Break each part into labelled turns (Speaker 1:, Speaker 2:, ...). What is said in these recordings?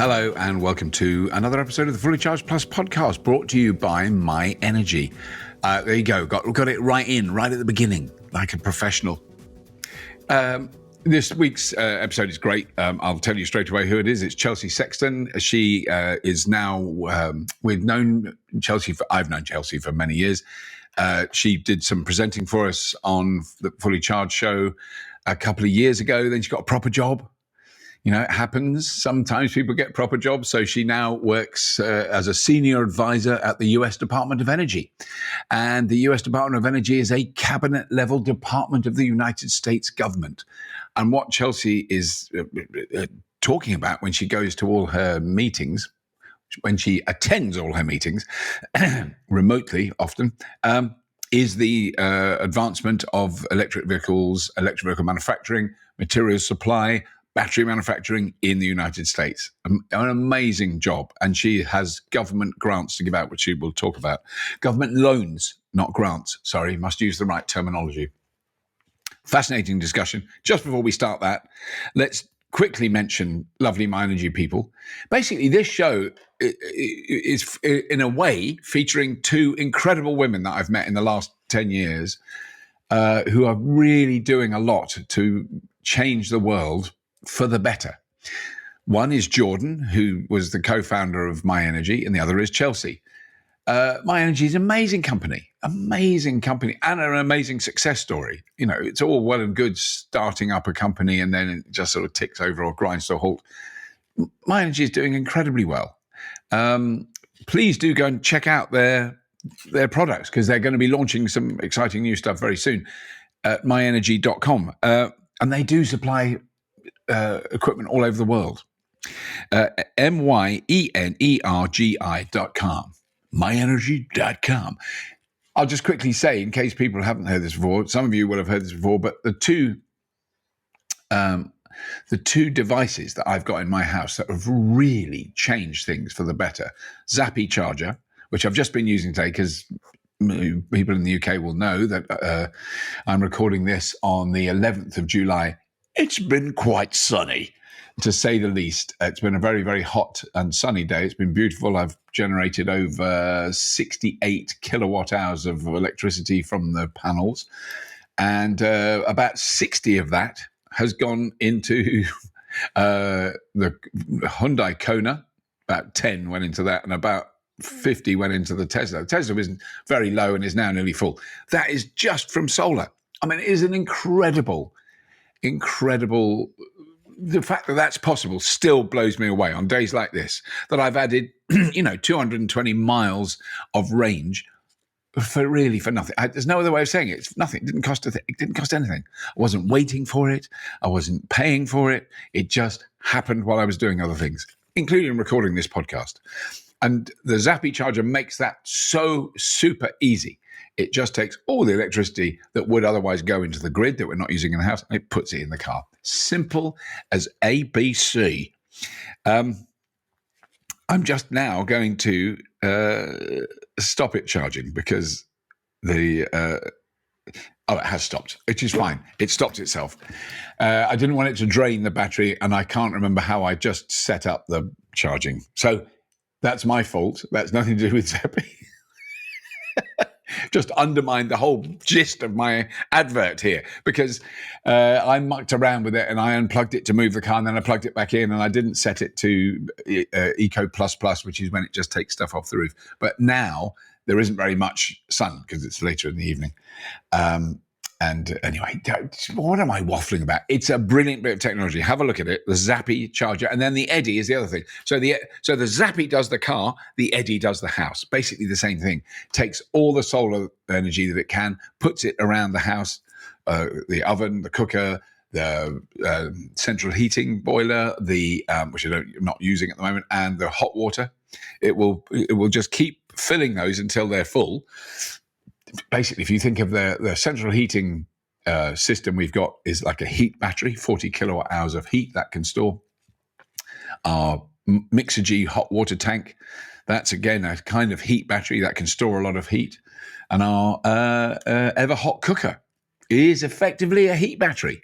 Speaker 1: Hello and welcome to another episode of the Fully Charged Plus podcast, brought to you by My Energy. There you go, got it right at the beginning, like a professional. This week's episode is great. I'll tell you straight away who it is. It's Chelsea Sexton. She is now, I've known Chelsea for many years. She did some presenting for us on the Fully Charged show a couple of years ago. Then she got a proper job. You know, it happens. Sometimes people get proper jobs. So she now works as a senior advisor at the US Department of Energy. And the US Department of Energy is a cabinet-level department of the United States government. And what Chelsea is talking about when she goes to all her meetings, when she attends all her meetings, remotely often, is the advancement of electric vehicle manufacturing, materials supply, battery manufacturing in the United States. An amazing job. And she has government grants to give out, which she will talk about. Government loans, not grants. Sorry, must use the right terminology. Fascinating discussion. Just before we start that, let's quickly mention lovely My Energy people. Basically, this show is in a way featuring two incredible women that I've met in the last 10 years who are really doing a lot to change the world for the better. One is Jordan, who was the co-founder of My Energy, and the other is Chelsea. My Energy is an amazing company, and an amazing success story. You know, it's all well and good starting up a company and then it just sort of ticks over or grinds to a halt. My Energy is doing incredibly well. Please do go and check out their products, because they're going to be launching some exciting new stuff very soon at myenergy.com. And they do supply equipment all over the world. myenergi.com. myenergy.com. I'll just quickly say, in case people haven't heard this before, some of you will have heard this before, but the two devices that I've got in my house that have really changed things for the better. Zappy charger, which I've just been using today because people in the UK will know that I'm recording this on the 11th of July. It's been quite sunny, to say the least. It's been a very, very hot and sunny day. It's been beautiful. I've generated over 68 kilowatt hours of electricity from the panels. And about 60 of that has gone into the Hyundai Kona. About 10 went into that, and about 50 went into the Tesla. The Tesla was very low and is now nearly full. That is just from solar. I mean, it is an incredible. The fact that that's possible still blows me away on days like this, that I've added, 220 miles of range for nothing. There's no other way of saying it. It's nothing. It didn't cost anything. I wasn't waiting for it. I wasn't paying for it. It just happened while I was doing other things, including recording this podcast. And the Zappy charger makes that so super easy. It just takes all the electricity that would otherwise go into the grid that we're not using in the house, and it puts it in the car. Simple as ABC. I'm just now going to stop it charging because it has stopped, which is fine. It stopped itself. I didn't want it to drain the battery, and I can't remember how I just set up the charging. So that's my fault. That's nothing to do with Zappy. Just undermined the whole gist of my advert here, because I mucked around with it and I unplugged it to move the car, and then I plugged it back in, and I didn't set it to Eco++, which is when it just takes stuff off the roof. But now there isn't very much sun because it's later in the evening. And anyway, what am I waffling about? It's a brilliant bit of technology. Have a look at it. The Zappy charger, and then the Eddy is the other thing. So the Zappy does the car, the Eddy does the house. Basically the same thing. Takes all the solar energy that it can, puts it around the house, the oven, the cooker, the central heating boiler, which I'm not using at the moment, and the hot water. It will just keep filling those until they're full. Basically, if you think of the central heating system we've got is like a heat battery, 40 kilowatt hours of heat that can store. Our Mixergy hot water tank, that's again a kind of heat battery that can store a lot of heat. And our Ever Hot cooker is effectively a heat battery.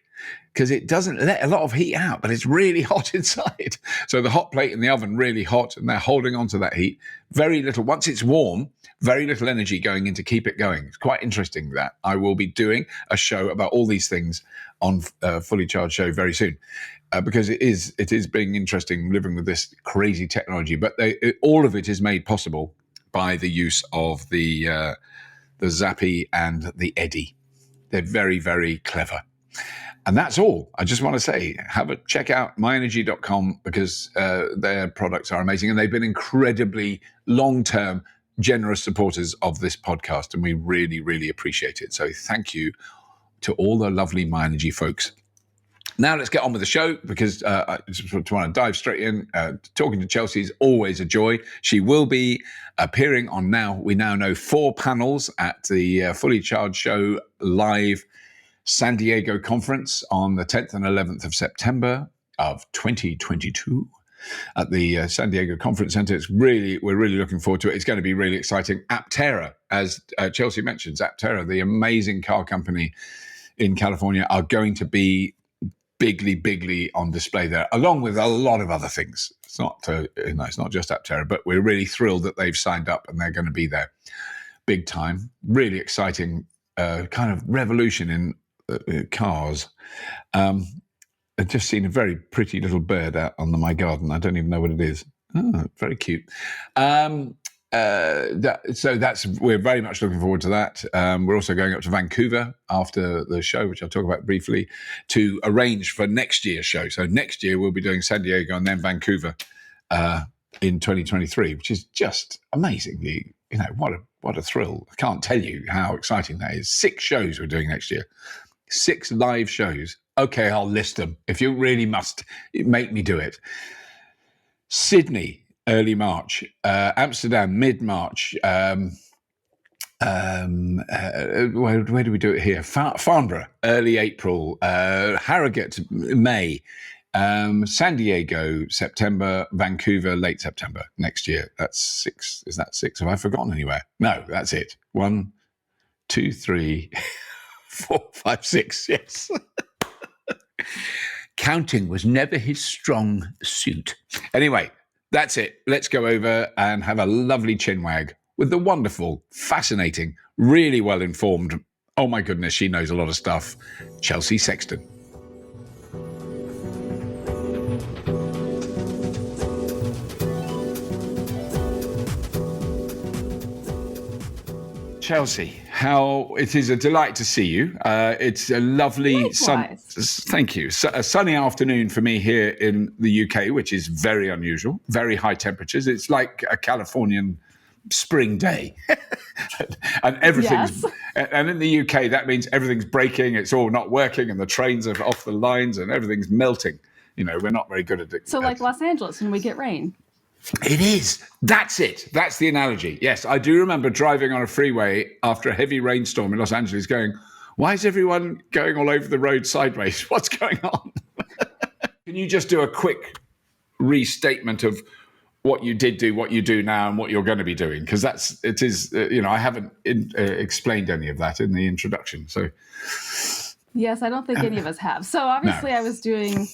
Speaker 1: because it doesn't let a lot of heat out, but it's really hot inside. So the hot plate in the oven really hot, and they're holding on to that heat. Very little. Once it's warm, very little energy going in to keep it going. It's quite interesting that I will be doing a show about all these things on Fully Charged Show very soon, because it is being interesting living with this crazy technology. But all of it is made possible by the use of the Zappi and the Eddy. They're very, very clever. And that's all. I just want to say, check out myenergy.com, because their products are amazing. And they've been incredibly long-term, generous supporters of this podcast. And we really, really appreciate it. So thank you to all the lovely MyEnergy folks. Now let's get on with the show, because I just want to dive straight in. Talking to Chelsea is always a joy. She will be appearing on we now know 4 panels at the Fully Charged Show live San Diego conference on the 10th and 11th of September of 2022 at the San Diego Conference Center. We're really looking forward to it. It's going to be really exciting. Aptera, as Chelsea mentions, Aptera, the amazing car company in California, are going to be bigly on display there, along with a lot of other things. It's not just Aptera, but we're really thrilled that they've signed up and they're going to be there big time. Really exciting kind of revolution in cars. I've just seen a very pretty little bird out on my garden. I don't even know what it is. Oh, very cute. We're very much looking forward to that. We're also going up to Vancouver after the show, which I'll talk about briefly, to arrange for next year's show. So next year we'll be doing San Diego and then Vancouver in 2023, which is just amazingly, what a thrill. I can't tell you how exciting that is. 6 shows we're doing next year. 6 live shows. Okay, I'll list them. If you really must make me do it. Sydney, early March. Amsterdam, mid-March. Where do we do it here? Farnborough, early April. Harrogate, May. San Diego, September. Vancouver, late September next year. That's 6. Is that 6? Have I forgotten anywhere? No, that's it. 1, 2, 3, 4, 5, 6. Yes. Counting was never his strong suit. Anyway, that's it. Let's go over and have a lovely chinwag with the wonderful, fascinating, really well-informed, oh my goodness, she knows a lot of stuff, Chelsea Sexton. Chelsea, it is a delight to see you. It's a lovely thank you. A sunny afternoon for me here in the UK, which is very unusual. Very high temperatures. It's like a Californian spring day, and everything's. Yes. And in the UK, that means everything's breaking. It's all not working, and the trains are off the lines, and everything's melting. We're not very good at it.
Speaker 2: So, like Los Angeles, when we get rain.
Speaker 1: It is. That's it. That's the analogy. Yes, I do remember driving on a freeway after a heavy rainstorm in Los Angeles going, why is everyone going all over the road sideways? What's going on? Can you just do a quick restatement of what you did do, what you do now, and what you're going to be doing? Because I haven't explained any of that in the introduction. So,
Speaker 2: yes, I don't think any of us have. So obviously I was doing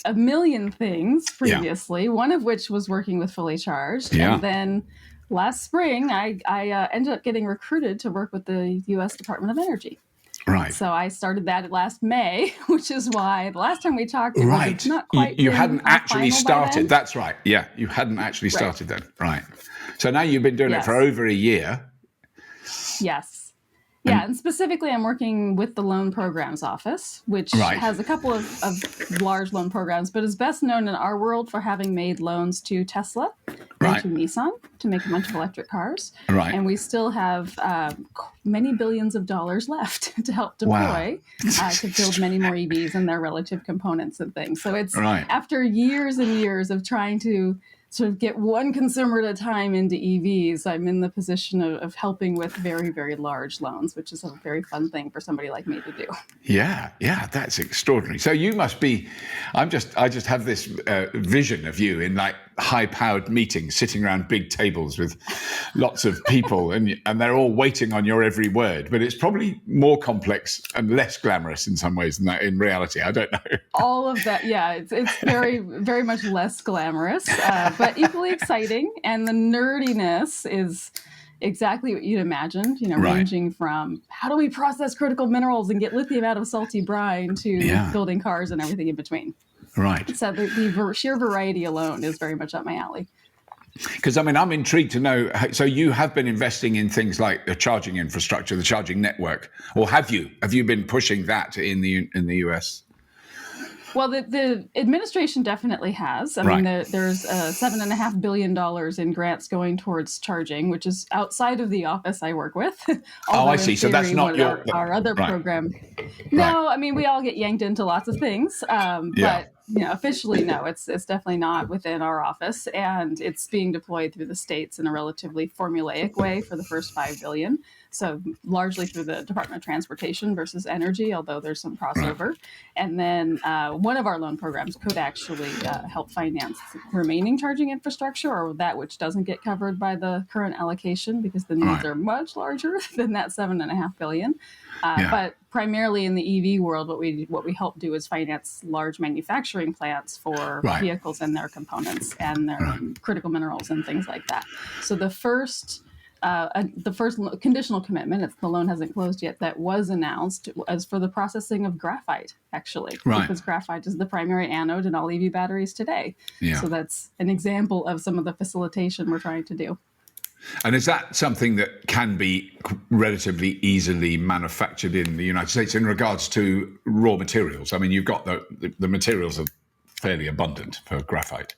Speaker 2: a million things previously, one of which was working with Fully Charged. Yeah. And then last spring, I ended up getting recruited to work with the U.S. Department of Energy.
Speaker 1: Right.
Speaker 2: So I started that last May, which is why the last time we talked, it was not quite.
Speaker 1: You hadn't actually started. That's right. Yeah, you hadn't actually started then. Right. So now you've been doing it for over a year.
Speaker 2: Yes. Yeah, and specifically I'm working with the Loan Programs Office, which has a couple of large loan programs, but is best known in our world for having made loans to Tesla and to Nissan to make a bunch of electric cars. Right. And we still have many billions of dollars left to help deploy to build many more EVs and their relative components and things. So it's after years and years of trying to sort of get one consumer at a time into EVs, I'm in the position of helping with very, very large loans, which is a very fun thing for somebody like me to do.
Speaker 1: Yeah, that's extraordinary. So you must be, I just have this vision of you in like high-powered meetings, sitting around big tables with lots of people, and they're all waiting on your every word. But it's probably more complex and less glamorous in some ways than that in reality. I don't know.
Speaker 2: All of that, yeah, it's very, very much less glamorous, but equally exciting. And the nerdiness is exactly what you'd imagined, ranging from how do we process critical minerals and get lithium out of salty brine to building cars and everything in between.
Speaker 1: Right.
Speaker 2: So the sheer variety alone is very much up my alley.
Speaker 1: Because, I'm intrigued to know, so you have been investing in things like the charging infrastructure, the charging network, or have you? Have you been pushing that in the US?
Speaker 2: Well, the administration definitely has. I mean, there's $7.5 billion in grants going towards charging, which is outside of the office I work with.
Speaker 1: I see. So that's not
Speaker 2: our other program. No, I mean, we all get yanked into lots of things, but officially, no, it's definitely not within our office, and it's being deployed through the states in a relatively formulaic way for the first $5 billion. So largely through the Department of Transportation versus Energy, although there's some crossover. And then one of our loan programs could actually help finance remaining charging infrastructure, or that which doesn't get covered by the current allocation, because the needs are much larger than that $7.5 billion. But primarily in the EV world, what we help do is finance large manufacturing plants for vehicles and their components and their critical minerals and things like that. So the first conditional commitment, the loan hasn't closed yet, that was announced as for the processing of graphite, actually, because graphite is the primary anode in all EV batteries today. So that's an example of some of the facilitation we're trying to do.
Speaker 1: And is that something that can be relatively easily manufactured in the United States in regards to raw materials? I mean, you've got the materials are fairly abundant for graphite,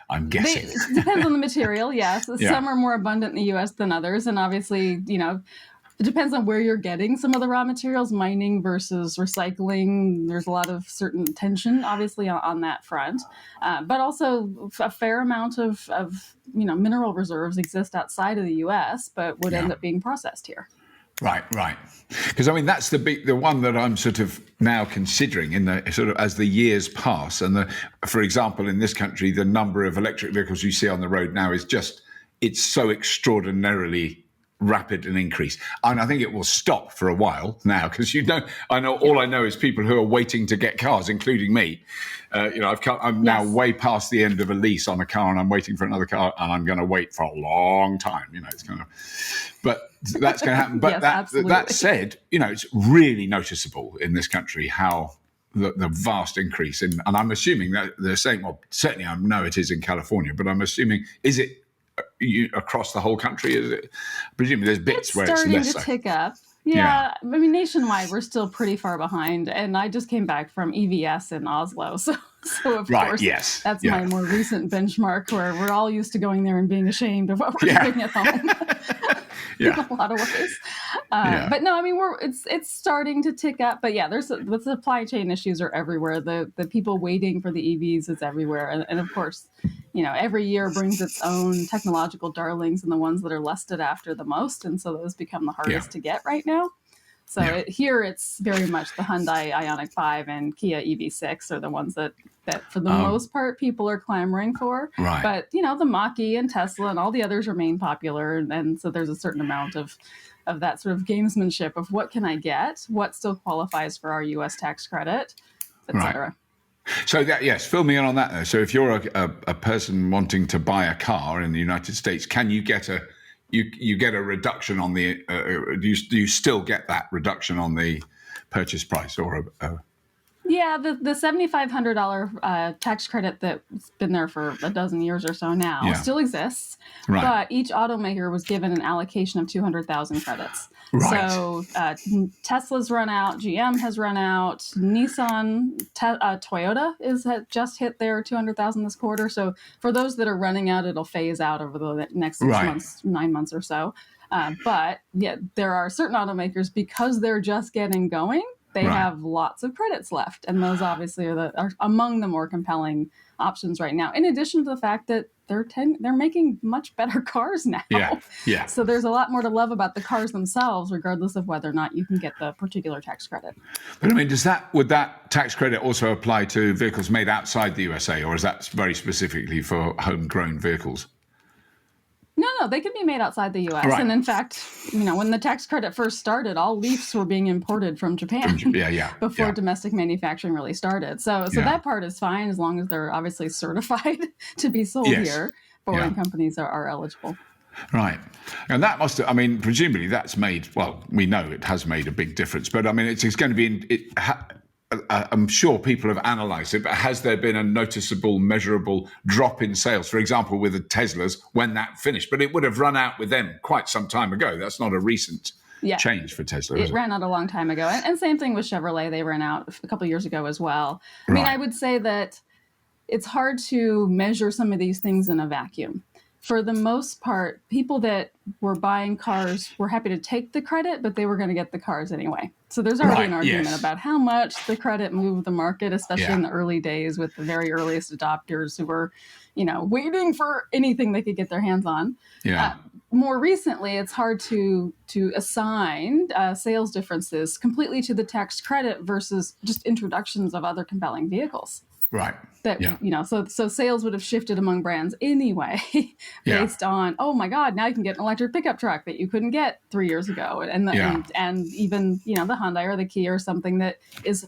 Speaker 1: I'm guessing.
Speaker 2: It depends on the material, yes. Some are more abundant in the U.S. than others. And obviously, it depends on where you're getting some of the raw materials, mining versus recycling. There's a lot of certain tension, obviously, on that front. But also a fair amount of mineral reserves exist outside of the U.S., but would end up being processed here.
Speaker 1: Right. Because that's the one that I'm sort of now considering in the sort of as the years pass. And for example, in this country, the number of electric vehicles you see on the road now is it's so extraordinarily rapid an increase. And I think it will stop for a while now, because I know is people who are waiting to get cars, including me. I'm now way past the end of a lease on a car, and I'm waiting for another car, and I'm going to wait for a long time. It's kind of, but that's going to happen. But that said, it's really noticeable in this country how the vast increase in, and I'm assuming that they're saying, well, certainly I know it is in California, but I'm assuming, is it across the whole country? Is it? Presumably there's bits where it's less.
Speaker 2: It's starting to tick up. Yeah, I mean, nationwide, we're still pretty far behind. And I just came back from EVS in Oslo. So of course, that's my more recent benchmark, where we're all used to going there and being ashamed of what we're doing at home. In a lot of ways. But no, I mean, it's starting to tick up. But the supply chain issues are everywhere. The people waiting for the EVs is everywhere. And of course, every year brings its own technological darlings and the ones that are lusted after the most. And so those become the hardest to get right now. So here it's very much the Hyundai Ioniq 5 and Kia EV6 are the ones that for the most part people are clamoring for.
Speaker 1: Right.
Speaker 2: But, the Mach-E and Tesla and all the others remain popular. And so there's a certain amount of that sort of gamesmanship of what can I get, what still qualifies for our U.S. tax credit, et cetera.
Speaker 1: Right. So fill me in on that though. So if you're a person wanting to buy a car in the United States, can you get you get a reduction on the? Do you still get that reduction on the purchase price, or?
Speaker 2: Yeah, the $7,500 tax credit that's been there for a dozen years or so now still exists, but each automaker was given an allocation of 200,000 credits.
Speaker 1: Right.
Speaker 2: So Tesla's run out, GM has run out, Nissan, Toyota has just hit their 200,000 this quarter. So for those that are running out, it'll phase out over the next 6 months, 9 months or so. But there are certain automakers, because they're just getting going, they have lots of credits left, and those obviously are among the more compelling options right now. In addition to the fact that they're making much better cars now.
Speaker 1: Yeah.
Speaker 2: So there's a lot more to love about the cars themselves, regardless of whether or not you can get the particular tax credit.
Speaker 1: But I mean, would that tax credit also apply to vehicles made outside the USA, or is that very specifically for homegrown vehicles?
Speaker 2: No, they can be made outside the U.S. Right. And in fact, when the tax credit first started, all Leafs were being imported from Japan before domestic manufacturing really started. So that part is fine as long as they're obviously certified to be sold here. Foreign companies are eligible.
Speaker 1: Right. And that presumably that's made, well, we know it has made a big difference, but I mean, it's going to be, I'm sure people have analysed it, but has there been a noticeable, measurable drop in sales, for example, with the Teslas when that finished? But it would have run out with them quite some time ago. That's not a recent change for Tesla.
Speaker 2: It ran out a long time ago. And same thing with Chevrolet. They ran out a couple of years ago as well. I mean, I would say that it's hard to measure some of these things in a vacuum. For the most part, people that were buying cars were happy to take the credit, but they were going to get the cars anyway. So there's already an argument about how much the credit moved the market, especially in the early days with the very earliest adopters who were, waiting for anything they could get their hands on. More recently, it's hard to assign sales differences completely to the tax credit versus just introductions of other compelling vehicles.
Speaker 1: Right.
Speaker 2: So sales would have shifted among brands anyway, based on, oh my God, now you can get an electric pickup truck that you couldn't get 3 years ago, and even the Hyundai or the Kia or something that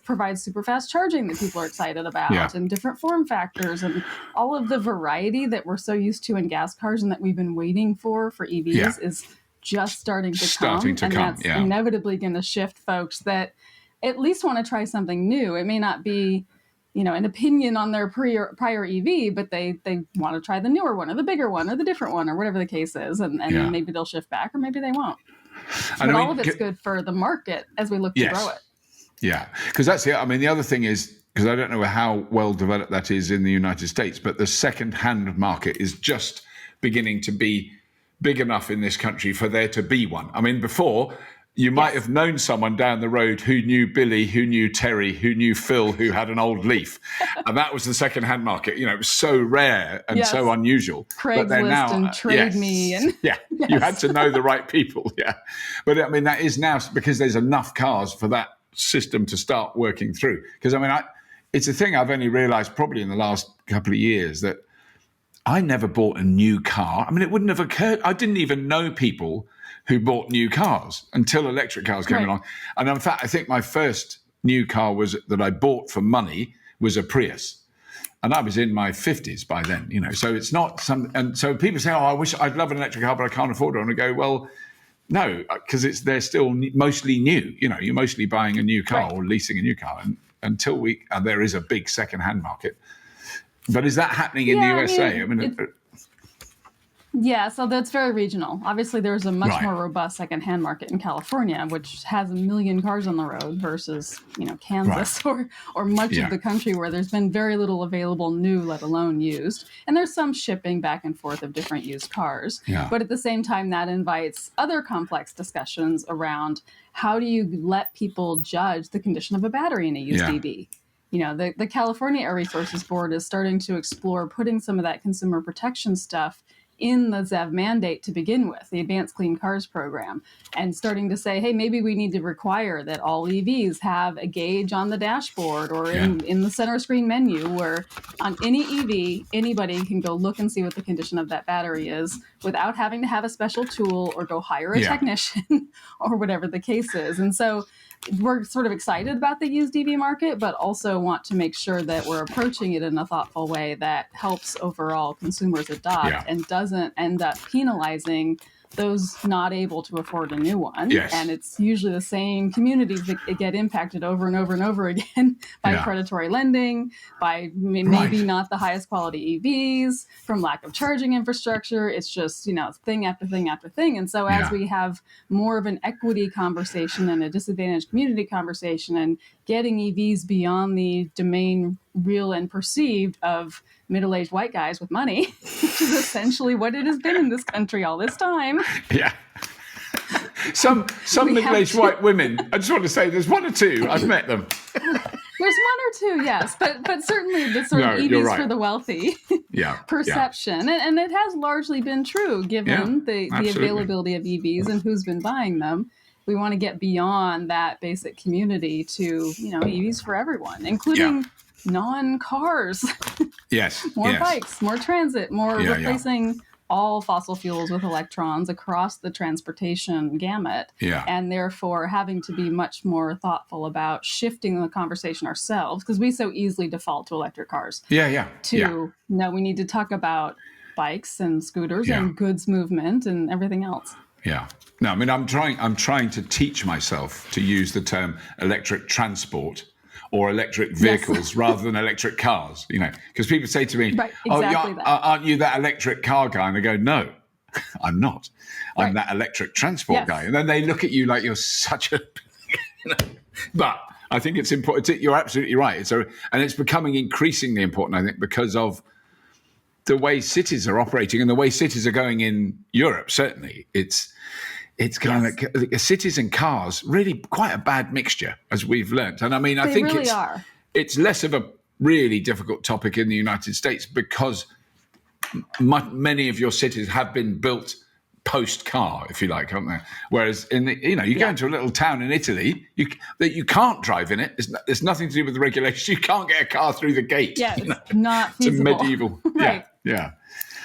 Speaker 2: provides super fast charging that people are excited about, and different form factors, and all of the variety that we're so used to in gas cars and that we've been waiting for EVs is just starting to come. That's inevitably going to shift folks that at least want to try something new. It may not be an opinion on their prior EV, but they want to try the newer one or the bigger one or the different one or whatever the case is. And maybe they'll shift back or maybe they won't. But all of it's good for the market as we look to grow it.
Speaker 1: Yeah, because that's it. I mean, the other thing is, because I don't know how well developed that is in the United States, but the second-hand market is just beginning to be big enough in this country for there to be one. I mean, before, you might have known someone down the road who knew Billy, who knew Terry, who knew Phil, who had an old Leaf. And that was the second-hand market. It was so rare and so unusual.
Speaker 2: Craigslist and Trade Me. And
Speaker 1: you had to know the right people. But I mean, that is now because there's enough cars for that system to start working through. Because I mean, it's a thing I've only realized probably in the last couple of years that I never bought a new car. I mean, it wouldn't have occurred. I didn't even know people who bought new cars until electric cars came along. And in fact, I think my first new car that I bought for money was a Prius. And I was in my 50s by then, so it's not and so people say, I'd love an electric car, but I can't afford it. And I go, well, no, because they're still mostly new. You're mostly buying a new car or leasing a new car until there is a big second-hand market. But is that happening in the USA?
Speaker 2: So that's very regional. Obviously, there's a much more robust secondhand market in California, which has 1 million cars on the road versus, Kansas or much of the country where there's been very little available new, let alone used. And there's some shipping back and forth of different used cars. But at the same time, that invites other complex discussions around how do you let people judge the condition of a battery in a used EV? The California Air Resources Board is starting to explore putting some of that consumer protection stuff in the ZEV mandate to begin with, the Advanced Clean Cars program, and starting to say, hey, maybe we need to require that all EVs have a gauge on the dashboard or in the center screen menu where on any EV, anybody can go look and see what the condition of that battery is without having to have a special tool or go hire a technician or whatever the case is. And so we're sort of excited about the used EV market, but also want to make sure that we're approaching it in a thoughtful way that helps overall consumers adopt and doesn't end up penalizing those not able to afford a new one. And it's usually the same communities that get impacted over and over and over again by predatory lending, by maybe not the highest quality EVs, from lack of charging infrastructure. It's just, thing after thing after thing. And so as we have more of an equity conversation and a disadvantaged community conversation and getting EVs beyond the domain real and perceived of middle-aged white guys with money, which is essentially what it has been in this country all this time. Some middle-aged white women, I just want to say there's one or two, I've met them. There's one or too, yes, but certainly the sort of EVs for the wealthy perception, and it has largely been true given the availability of EVs and who's been buying them. We want to get beyond that basic community to EVs for everyone, including non-cars.
Speaker 1: Yes,
Speaker 2: more bikes, more transit, more replacing all fossil fuels with electrons across the transportation gamut, and therefore having to be much more thoughtful about shifting the conversation ourselves, because we so easily default to electric cars. No, we need to talk about bikes and scooters and goods movement and everything else.
Speaker 1: No, I mean, I'm trying to teach myself to use the term electric transport or electric vehicles rather than electric cars, because people say to me, aren't you that electric car guy? And I go, no, I'm not. I'm that electric transport guy. And then they look at you like you're such a... But I think it's important. You're absolutely right. And it's becoming increasingly important, I think, because of the way cities are operating and the way cities are going in Europe, certainly. It's kind of cities and cars, really quite a bad mixture, as we've learned. And I mean, I think it's less of a really difficult topic in the United States because many of your cities have been built post-car, if you like, haven't they? Whereas you go into a little town in Italy, you can't drive in it. It's nothing to do with the regulations. You can't get a car through the gate.
Speaker 2: Yeah, it's not feasible.
Speaker 1: It's a medieval.
Speaker 2: Right.
Speaker 1: Yeah.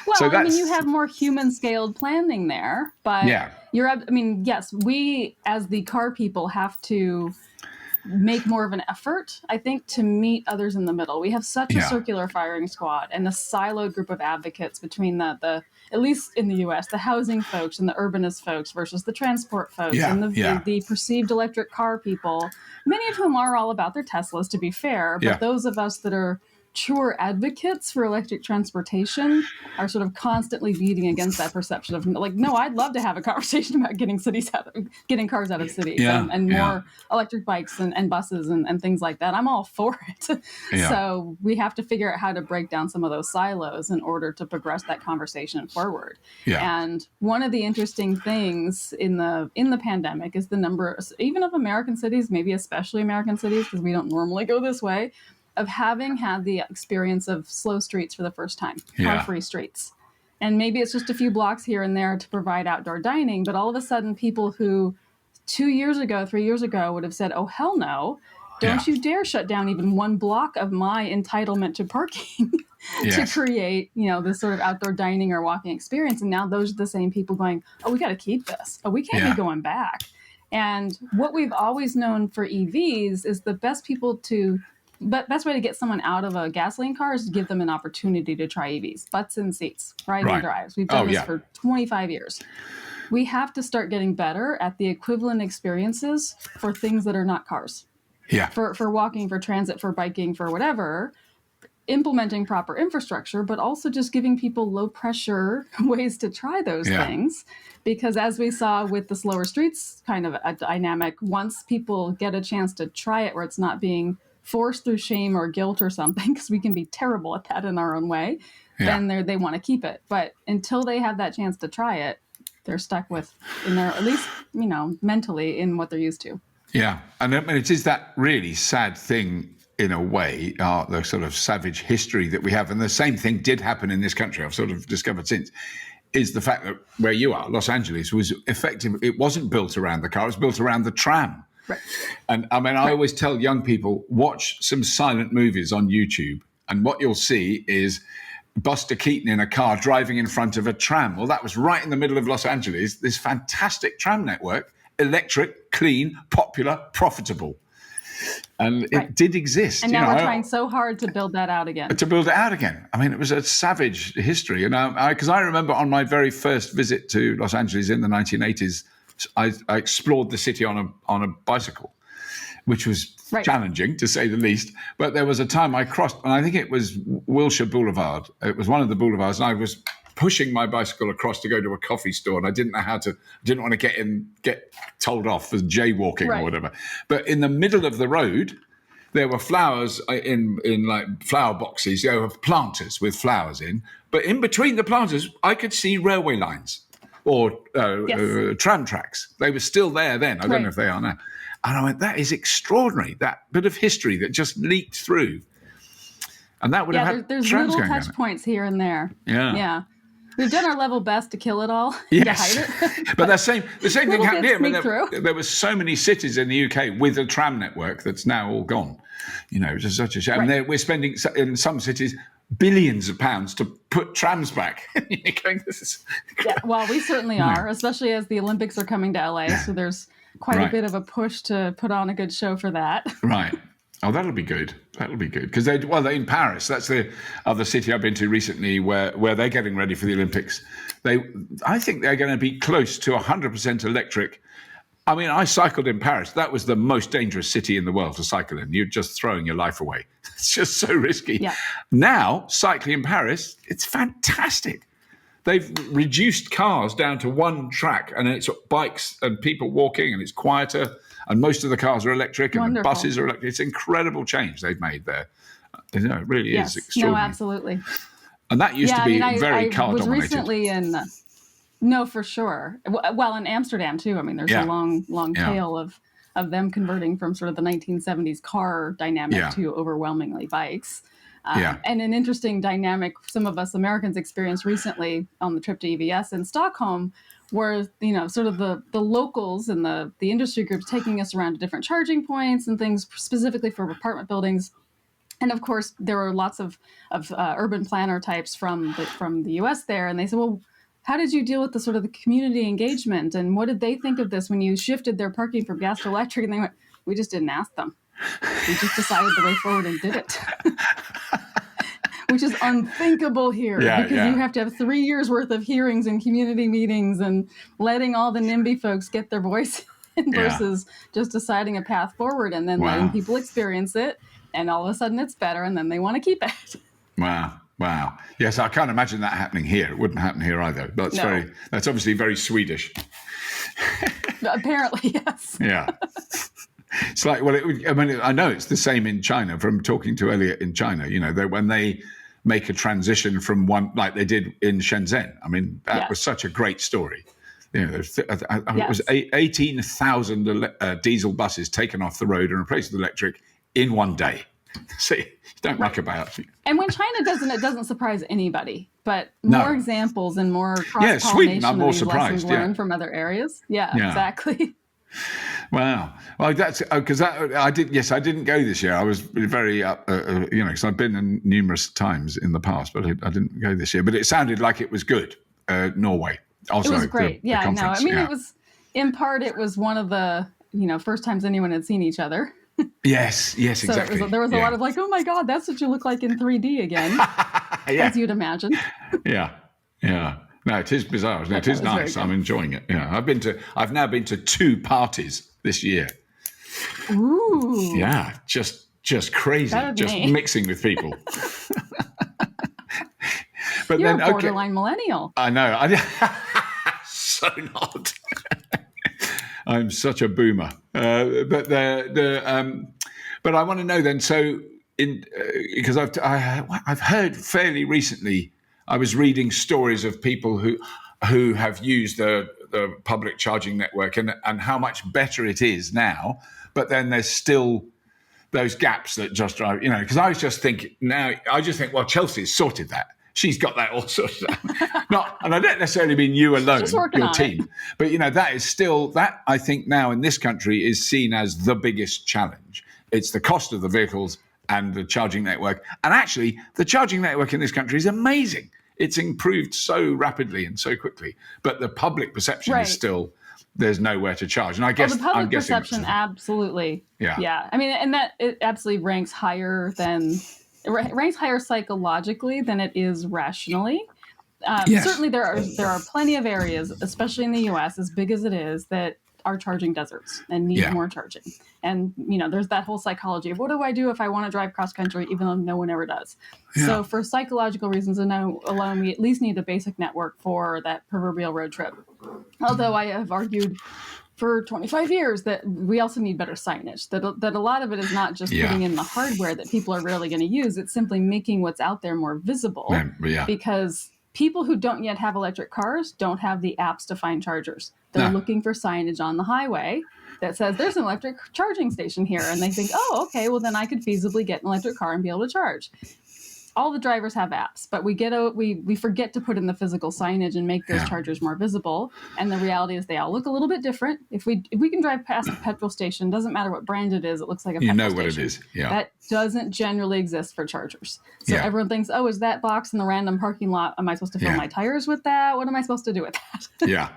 Speaker 2: Well, so I mean, you have more human-scaled planning there, but yes, we as the car people have to make more of an effort, I think, to meet others in the middle. We have such a circular firing squad and a siloed group of advocates between the at least in the U.S., the housing folks and the urbanist folks versus the transport folks and the perceived electric car people, many of whom are all about their Teslas, to be fair, but those of us that are true advocates for electric transportation are sort of constantly beating against that perception of like, no, I'd love to have a conversation about getting cars out of cities and more electric bikes and buses and things like that. I'm all for it. So we have to figure out how to break down some of those silos in order to progress that conversation forward. And one of the interesting things in the pandemic is the number, even of American cities, maybe especially American cities, because we don't normally go this way, of having had the experience of slow streets for the first time, car-free streets. And maybe it's just a few blocks here and there to provide outdoor dining, but all of a sudden people who 2 years ago, 3 years ago would have said, oh, hell no, don't you dare shut down even one block of my entitlement to parking to create, this sort of outdoor dining or walking experience. And now those are the same people going, oh, we got to keep this. Oh, we can't be going back. And what we've always known for EVs is the best way to get someone out of a gasoline car is to give them an opportunity to try EVs, butts in seats, riding drives. We've done this for 25 years. We have to start getting better at the equivalent experiences for things that are not cars. For walking, for transit, for biking, for whatever, implementing proper infrastructure, but also just giving people low pressure ways to try those things. Because as we saw with the slower streets kind of a dynamic, once people get a chance to try it where it's not being forced through shame or guilt or something, because we can be terrible at that in our own way, then they want to keep it. But until they have that chance to try it, they're stuck with, at least, mentally in what they're used to.
Speaker 1: Yeah. And I mean, it is that really sad thing, in a way, the sort of savage history that we have. And the same thing did happen in this country, I've sort of discovered since, is the fact that where you are, Los Angeles, was effective. It wasn't built around the car, it was built around the tram.
Speaker 2: Right.
Speaker 1: And I mean, I always tell young people, watch some silent movies on YouTube, and what you'll see is Buster Keaton in a car driving in front of a tram. Well, that was right in the middle of Los Angeles, this fantastic tram network, electric, clean, popular, profitable. And it did exist.
Speaker 2: And now we're trying so hard to build that out again.
Speaker 1: I mean, it was a savage history. And because I remember on my very first visit to Los Angeles in the 1980s, I explored the city on a bicycle, which was challenging, to say the least. But there was a time I crossed, and I think it was Wilshire Boulevard. It was one of the boulevards, and I was pushing my bicycle across to go to a coffee store, and I didn't want to get told off for jaywalking or whatever. But in the middle of the road, there were flowers in like flower boxes. There were planters with flowers in. But in between the planters, I could see railway lines or tram tracks. They were still there then. I don't know if they are now. And I went, that is extraordinary, that bit of history that just leaked through. And that would have had
Speaker 2: there's little touch points here and there. Yeah. We've done our level best to kill it all, to hide it.
Speaker 1: But the same thing happened here. I mean, there were so many cities in the UK with a tram network that's now all gone. It's just such a shame. Right. And we're spending, in some cities, billions of pounds to put trams back.
Speaker 2: Well, we certainly are, especially as the Olympics are coming to LA. So there's quite a bit of a push to put on a good show for that.
Speaker 1: Right. Oh, that'll be good. That'll be good. Because they're in Paris. That's the other city I've been to recently where they're getting ready for the Olympics. I think they're going to be close to 100% electric. I mean, I cycled in Paris. That was the most dangerous city in the world to cycle in. You're just throwing your life away. It's just so risky.
Speaker 2: Yeah.
Speaker 1: Now, cycling in Paris, it's fantastic. They've reduced cars down to one track, and it's bikes and people walking, and it's quieter. And most of the cars are electric, and the buses are electric. It's an incredible change they've made there. It really is extraordinary.
Speaker 2: No, absolutely.
Speaker 1: And that used to be very car dominated.
Speaker 2: I was recently in. No, for sure. Well, in Amsterdam too. I mean, there's a long tail of them converting from sort of the 1970s car dynamic to overwhelmingly bikes. And an interesting dynamic some of us Americans experienced recently on the trip to EVS in Stockholm, where sort of the locals and the industry groups taking us around to different charging points and things specifically for apartment buildings. And of course, there were lots of urban planner types from the U.S. there, and they said, well, how did you deal with the sort of the community engagement, and what did they think of this when you shifted their parking from gas to electric? And they went, we just didn't ask them. We just decided the way forward and did it. Which is unthinkable here because you have to have 3 years worth of hearings and community meetings and letting all the NIMBY folks get their voice in versus just deciding a path forward and then letting people experience it. And all of a sudden it's better and then they want to keep it.
Speaker 1: Wow. Yes, I can't imagine that happening here. It wouldn't happen here either. That's obviously very Swedish.
Speaker 2: Apparently, yes.
Speaker 1: Yeah. It's like, I know it's the same in China from talking to Elliot in China, when they make a transition from one, like they did in Shenzhen. I mean, that was such a great story. It was 18,000 diesel buses taken off the road and replaced with electric in one day. See, don't muck about.
Speaker 2: And when China does it doesn't surprise anybody. But more examples and more cross-pollination
Speaker 1: Sweden, I'm more
Speaker 2: of these
Speaker 1: surprised,
Speaker 2: lessons learned from other areas. Yeah, exactly.
Speaker 1: Wow. Well, that's because I didn't go this year. I was very, because I've been in numerous times in the past, but I didn't go this year. But it sounded like it was good. Norway. Also,
Speaker 2: it was great. It was, in part, it was one of the, first times anyone had seen each other.
Speaker 1: Yes, exactly.
Speaker 2: There was a lot of like, oh my God, that's what you look like in 3D again, as you'd imagine.
Speaker 1: Yeah. No, it is bizarre. It is nice. I'm enjoying it. Yeah, I've now been to 2 parties this year.
Speaker 2: Ooh.
Speaker 1: Yeah, just crazy, just mixing with people. But
Speaker 2: You're a borderline millennial.
Speaker 1: I know. So not. I'm such a boomer. But I want to know then. So, because I've heard fairly recently. I was reading stories of people who have used the public charging network and how much better it is now. But then there's still those gaps that just drive. Because I just think, well, Chelsea's sorted that. She's got that all sorted out. And I don't necessarily mean you alone, your team. But, that is still, that I think now in this country is seen as the biggest challenge. It's the cost of the vehicles and the charging network. And actually, the charging network in this country is amazing. It's improved so rapidly and so quickly. But the public perception is still, there's nowhere to charge. And I guess
Speaker 2: the public perception, absolutely. Yeah. I mean, and that it absolutely ranks higher psychologically than it is rationally. Certainly there are plenty of areas, especially in the U.S., as big as it is, that are charging deserts and need more charging. And, there's that whole psychology of what do I do if I want to drive cross country, even though no one ever does. Yeah. So for psychological reasons alone, we at least need a basic network for that proverbial road trip. Although I have argued for 25 years that we also need better signage, that a lot of it is not just putting in the hardware that people are rarely going to use. It's simply making what's out there more visible because people who don't yet have electric cars don't have the apps to find chargers. They're looking for signage on the highway. that says there's an electric charging station here. And they think, oh, okay, well then I could feasibly get an electric car and be able to charge. All the drivers have apps, but we forget to put in the physical signage and make those chargers more visible. And the reality is they all look a little bit different. If we can drive past a petrol station, doesn't matter what brand it is, it looks like a petrol station. You know what it is. Yeah. That doesn't generally exist for chargers. So everyone thinks, oh, is that box in the random parking lot? Am I supposed to fill my tires with that? What am I supposed to do with that? Yeah.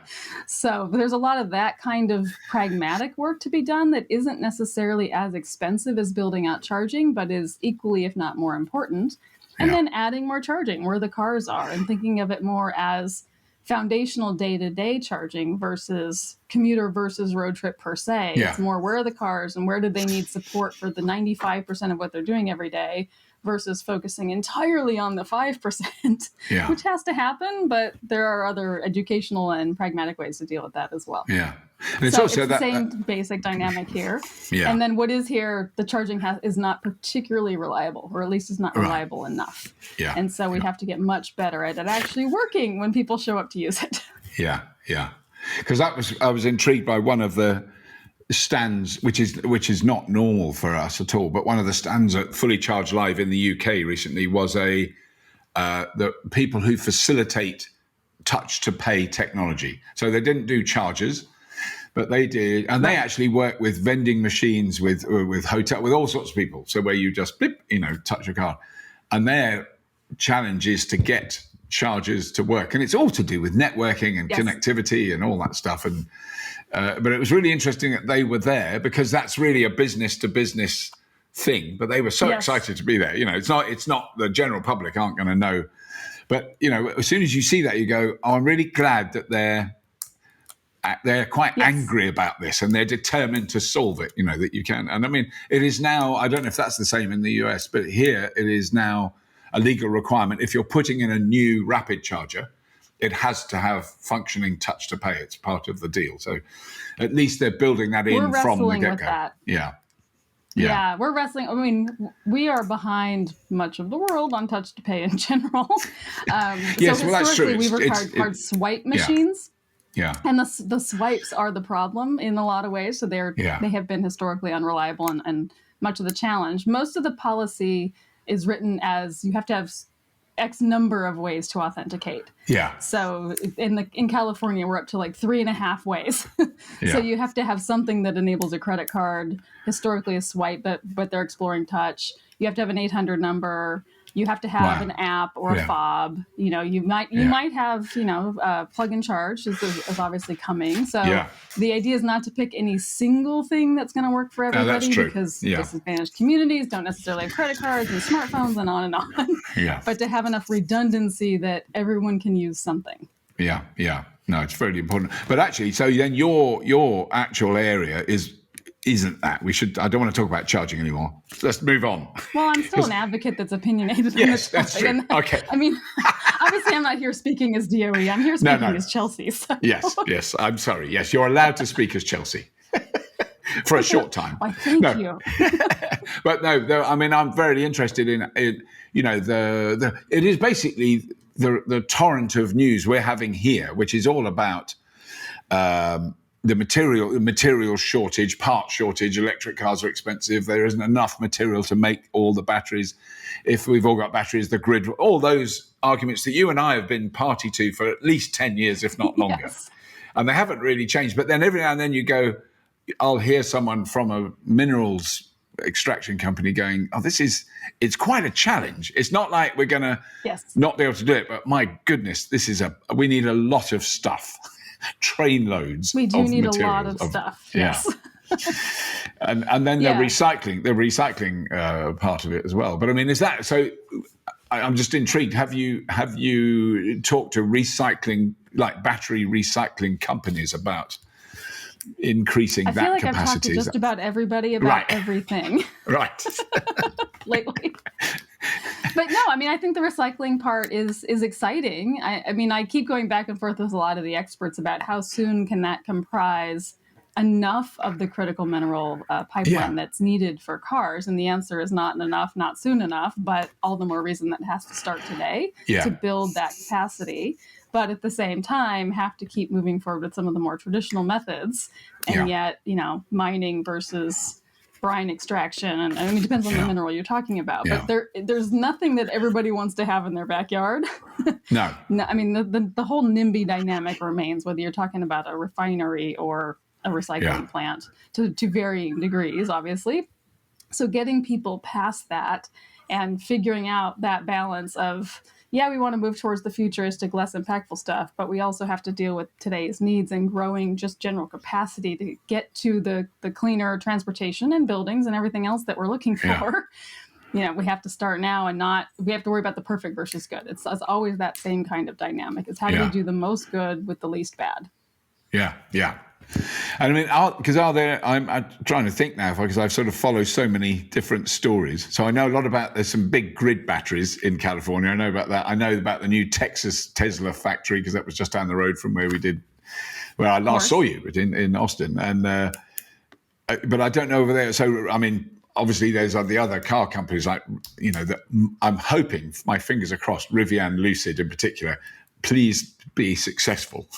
Speaker 2: So there's a lot of that kind of pragmatic work to be done that isn't necessarily as expensive as building out charging, but is equally, if not more important. And then adding more charging where the cars are and thinking of it more as foundational day-to-day charging versus commuter versus road trip per se. Yeah. It's more where are the cars and where do they need support for the 95% of what they're doing every day versus focusing entirely on the 5%, which has to happen, but there are other educational and pragmatic ways to deal with that as well. Yeah. And it's also the same basic dynamic here. Yeah. And then what is here, the charging is not particularly reliable, or at least is not reliable enough. Yeah. And so we have to get much better at it actually working when people show up to use it. Yeah. Yeah. Because I was intrigued by one of the stands, which is not normal for us at all, but one of the stands at Fully Charged Live in the UK recently was the people who facilitate touch to pay technology. So they didn't do chargers, but they did, and they actually work with vending machines, with hotel, with all sorts of people. So where you just touch a card, and their challenge is to get chargers to work, and it's all to do with networking and connectivity and all that stuff. And but it was really interesting that they were there because that's really a business to business thing. But they were so excited to be there. It's not the general public aren't going to know. But as soon as you see that, you go, "Oh, I'm really glad that they're quite angry about this and they're determined to solve it." That you can. And I mean, it is now. I don't know if that's the same in the US, but here it is now a legal requirement. If you're putting in a new rapid charger, it has to have functioning touch to pay. It's part of the deal. So at least they're building that in from the get-go. Yeah, we're wrestling. I mean, we are behind much of the world on touch to pay in general. Yes, well, that's true. We've required swipe machines. Yeah. And the swipes are the problem in a lot of ways. So they have been historically unreliable and much of the challenge. Most of the policy is written as you have to have X number of ways to authenticate. Yeah. So in California, we're up to like 3.5 ways. So you have to have something that enables a credit card, historically a swipe, but they're exploring touch. You have to have an 800 number. You have to have an app or a fob. You might have plug and charge is obviously coming. So the idea is not to pick any single thing that's going to work for everybody because disadvantaged communities don't necessarily have credit cards and smartphones and on and on. But to have enough redundancy that everyone can use something. Yeah. No, it's very important. But actually, so then your actual area isn't that. I don't want to talk about charging anymore. Let's move on. Well, I'm still an advocate that's opinionated. Yes, that's true. And, okay. I mean, obviously I'm not here speaking as DOE. I'm here speaking as Chelsea. So. Yes. I'm sorry. Yes, you're allowed to speak as Chelsea for a short time. Why, thank you. But no, I mean, I'm very interested in it is basically the torrent of news we're having here, which is all about the material shortage, part shortage. Electric cars are expensive. There isn't enough material to make all the batteries. If we've all got batteries, the grid, all those arguments that you and I have been party to for at least 10 years, if not longer. Yes. And they haven't really changed. But then every now and then I'll hear someone from a minerals extraction company going, "Oh, it's quite a challenge. It's not like we're going to not be able to do it, but my goodness, we need a lot of stuff." Train loads. We do need a lot of stuff. Yes. and then the recycling part of it as well. But I mean, is that so? I'm just intrigued. Have you talked to battery recycling companies about increasing that capacity? I feel like I've talked to just about everybody about everything. Right. Lately. But no, I mean, I think the recycling part is exciting. I mean, I keep going back and forth with a lot of the experts about how soon can that comprise enough of the critical mineral pipeline that's needed for cars. And the answer is not enough, not soon enough, but all the more reason that has to start today to build that capacity. but at the same time have to keep moving forward with some of the more traditional methods. And yet, mining versus brine extraction, and I mean, it depends on the mineral you're talking about, but there's nothing that everybody wants to have in their backyard.
Speaker 1: No.
Speaker 2: I mean, the whole NIMBY dynamic remains, whether you're talking about a refinery or a recycling plant, to varying degrees, obviously. So getting people past that and figuring out that balance of, we want to move towards the futuristic, less impactful stuff, but we also have to deal with today's needs and growing just general capacity to get to the cleaner transportation and buildings and everything else that we're looking for. We have to start now and we have to worry about the perfect versus good. It's always that same kind of dynamic. It's how do we do the most good with the least bad?
Speaker 1: Yeah. And I mean, I'm trying to think now, because I've sort of followed so many different stories. So I know a lot about, there's some big grid batteries in California. I know about that. I know about the new Texas Tesla factory, because that was just down the road from where I last saw you, in Austin. And but I don't know over there. So, I mean, obviously there's the other car companies that I'm hoping, my fingers are crossed, Rivian, Lucid in particular, please be successful.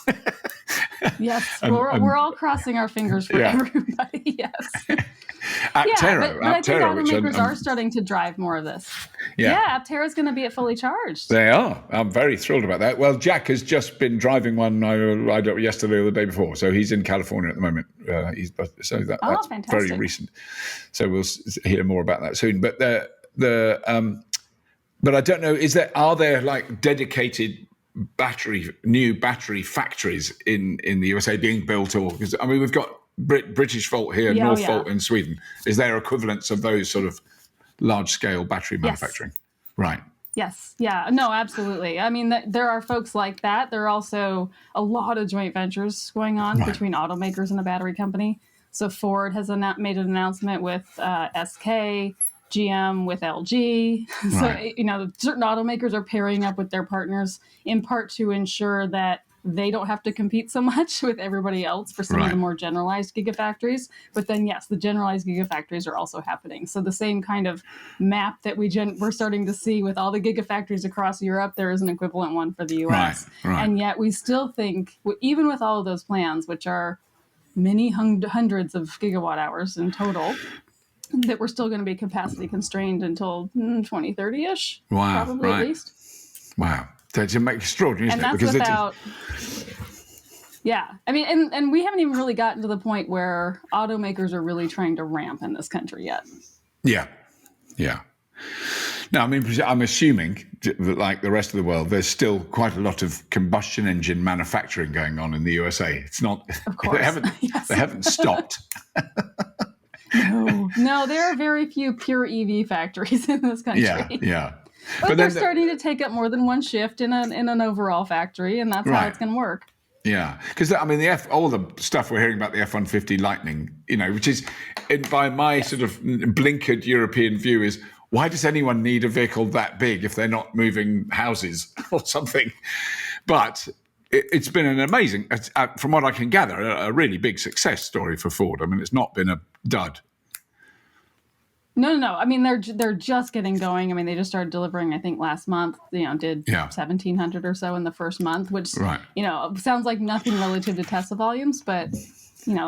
Speaker 2: Yes, we're all crossing our fingers for everybody. Yes.
Speaker 1: Aptera,
Speaker 2: but I think automakers are starting to drive more of this. Aptera is going to be at fully charged.
Speaker 1: They are. I'm very thrilled about that. Well, Jack has just been driving one yesterday or the day before, so he's in California at the moment. That's fantastic. Very recent. So we'll hear more about that soon. But but I don't know. Are there like dedicated new battery factories in the USA being built, or because I mean we've got British Volt here, Northvolt in Sweden. Is there equivalents of those sort of large scale battery manufacturing? Right.
Speaker 2: Yes. Yeah. No, absolutely. I mean, there are folks like that. There are also a lot of joint ventures going on between automakers and a battery company. So Ford has made an announcement with SK. GM with LG. So, certain automakers are pairing up with their partners in part to ensure that they don't have to compete so much with everybody else for some of the more generalized gigafactories. But then, yes, the generalized gigafactories are also happening. So the same kind of map that we're starting to see with all the gigafactories across Europe, there is an equivalent one for the US. And yet we still think, even with all of those plans, which are many hundreds of gigawatt hours in total, that we're still going to be capacity constrained until 2030-ish.
Speaker 1: Wow.
Speaker 2: Probably at least.
Speaker 1: Wow. That's extraordinary, isn't it?
Speaker 2: And that's without... I mean, and we haven't even really gotten to the point where automakers are really trying to ramp in this country yet. Yeah.
Speaker 1: No, I mean, I'm assuming that, like the rest of the world, there's still quite a lot of combustion engine manufacturing going on in the USA. It's not...
Speaker 2: Of course.
Speaker 1: They haven't stopped.
Speaker 2: No, there are very few pure EV factories in this country.
Speaker 1: Yeah.
Speaker 2: But they're starting to take up more than one shift in an overall factory, and that's how it's going to work.
Speaker 1: Yeah, because I mean, all the stuff we're hearing about the F-150 Lightning, which is, by my sort of blinkered European view, is why does anyone need a vehicle that big if they're not moving houses or something? But it's been an amazing, from what I can gather, a really big success story for Ford. I mean, it's not been a dud.
Speaker 2: No. I mean, they're just getting going. I mean, they just started delivering, I think, last month. Did 1,700 or so in the first month, which sounds like nothing relative to Tesla volumes, but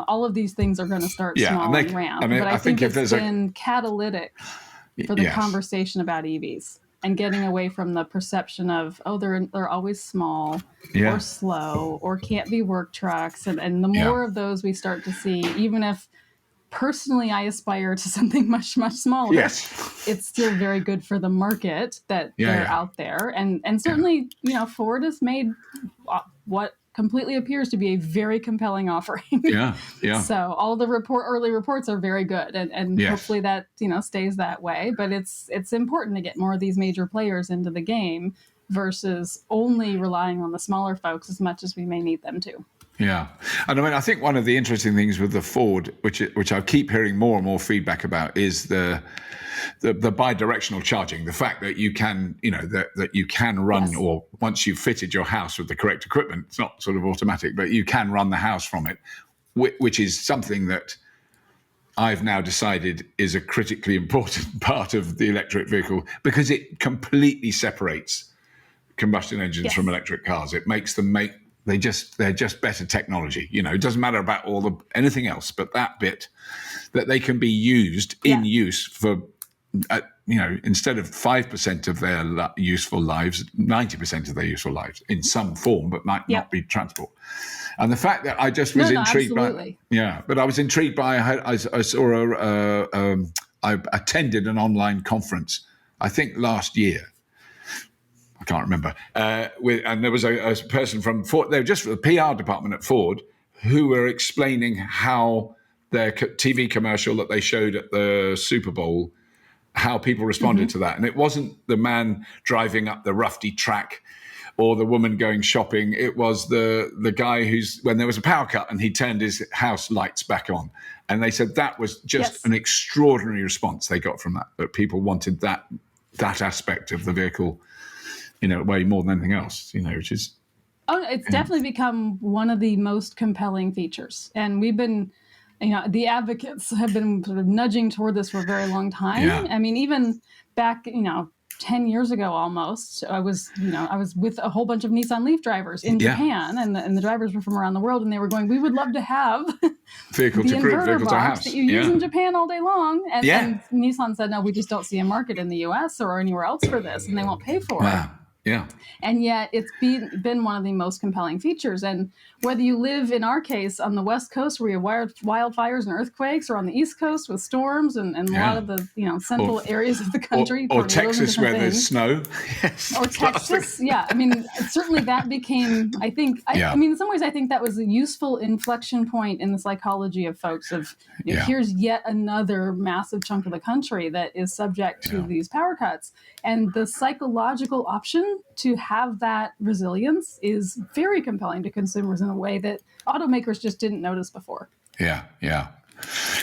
Speaker 2: all of these things are going to start small and ramp. I mean, but I think it's been catalytic for the conversation about EVs and getting away from the perception of they're always small or slow or can't be work trucks, and the more of those we start to see, even if. Personally, I aspire to something much, much smaller.
Speaker 1: Yes.
Speaker 2: It's still very good for the market that they're out there. And certainly, Ford has made what completely appears to be a very compelling offering.
Speaker 1: Yeah.
Speaker 2: So all the early reports are very good. And hopefully that, stays that way. But it's important to get more of these major players into the game versus only relying on the smaller folks as much as we may need them to.
Speaker 1: Yeah. And I mean, I think one of the interesting things with the Ford, which I keep hearing more and more feedback about, is the bi-directional charging. The fact that you can, that you can run, or once you've fitted your house with the correct equipment, it's not sort of automatic, but you can run the house from it, which is something that I've now decided is a critically important part of the electric vehicle, because it completely separates combustion engines from electric cars. It makes them they're just better technology. It doesn't matter about anything else, but that bit that they can be used in use for, instead of 5% of their useful lives, 90% of their useful lives in some form, but might not be transport. And the fact that I just was intrigued by, but I was intrigued by, I saw I attended an online conference, I think last year. I can't remember. And there was a person from Ford, they were just the PR department at Ford, who were explaining how their TV commercial that they showed at the Super Bowl, how people responded to that. And it wasn't the man driving up the roughy track or the woman going shopping. It was the guy when there was a power cut and he turned his house lights back on. And they said that was just an extraordinary response they got from that people wanted that aspect of the vehicle, way more than anything else, which is...
Speaker 2: Oh, it's definitely become one of the most compelling features. And we've been, the advocates have been sort of nudging toward this for a very long time. Yeah. I mean, even back, 10 years ago almost, I was with a whole bunch of Nissan Leaf drivers in Japan, and the drivers were from around the world, and they were going, we would love to have
Speaker 1: vehicle
Speaker 2: the
Speaker 1: to prove,
Speaker 2: inverter
Speaker 1: vehicle
Speaker 2: box
Speaker 1: to house
Speaker 2: that you use in Japan all day long. And Nissan said, no, we just don't see a market in the US or anywhere else for this, and they won't pay for it.
Speaker 1: Yeah.
Speaker 2: And yet it's been one of the most compelling features. And whether you live, in our case, on the West Coast where you have wildfires and earthquakes, or on the East Coast with storms and a lot of the central areas of the country.
Speaker 1: Or Texas where there's snow.
Speaker 2: Or Texas, I mean, certainly that became, I mean, in some ways, I think that was a useful inflection point in the psychology of folks of, here's yet another massive chunk of the country that is subject to these power cuts. And the psychological option to have that resilience is very compelling to consumers in a way that automakers just didn't notice before.
Speaker 1: Yeah.